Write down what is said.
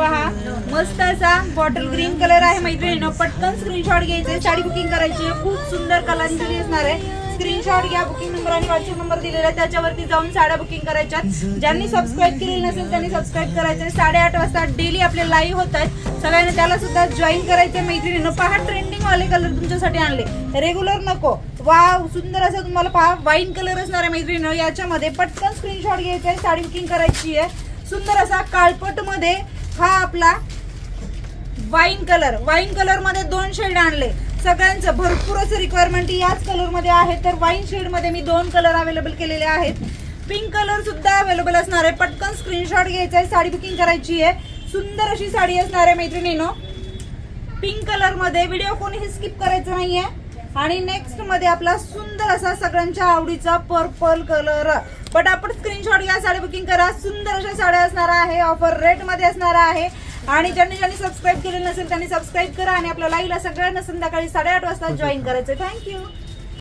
पहा मस्त असा बॉटल ग्रीन कलर आहे मैत्रिणींनो, पटकन स्क्रीनशॉट घ्यायचे, साडी बुकिंग करायची आहे। खूप सुंदर कलांजली असणार आहे। स्क्रीनशॉट घ्या, बुकिंग नंबर आणि व्हॉट्सअप नंबर दिलेला आहे त्याच्यावरती जाऊन साड्या बुकिंग करायच्यात। ज्यांनी सबस्क्राईब केलेलं नसेल त्यांनी सबस्क्राईब करायचं। 8:30 वाजता डेली आपले लाईव्ह होत आहेत, सगळ्यांनी त्याला सुद्धा जॉईन करायचे मैत्रिणींनो। पहा ट्रेंडिंग वाले कलर तुमच्यासाठी आणले, रेग्युलर नको। वाव सुंदर असं तुम्हाला पहा वाईन कलर असणार आहे मैत्रिणींनो, याच्यामध्ये पटकन स्क्रीनशॉट घ्यायचा आहे, साडी बुकिंग करायची आहे। सुंदर असा काळपट मध्ये हा आपला वाईन कलर मध्ये 2 शेड आणले। सगळ्यांचं भरपूर असं रिक्वायरमेंट याच कलर मध्ये आहे, तर वाईन शेड मध्ये मी 2 कलर अवेलेबल केलेले आहेत। पिंक कलर सुद्धा अवेलेबल असणार आहे, पटकन स्क्रीनशॉट घ्यायचा आहे, साडी बुकिंग करायची आहे। सुंदर अशी साडी असणार आहे मैत्रिणींनो, पिंक कलर मध्ये। व्हिडिओ कोणीही स्किप करायचं नाहीये। आणि नेक्स्ट मध्ये आपला सुंदर असा सगळ्यांच्या आवडीचा पर्पल कलर। पटापट स्क्रीनशॉट घ्या, साडी बुकिंग करा। सुंदर अशा साड्या असणार आहे, ऑफर रेट मध्ये असणार आहे। आणि ज्यांनी सबस्क्राईब केलेलं नसेल त्यांनी सबस्क्राईब करा आणि आपल्या लाईव्हला सगळ्यांना संध्याकाळी 8:30 वाजता जॉईन करायचं। थँक्यू।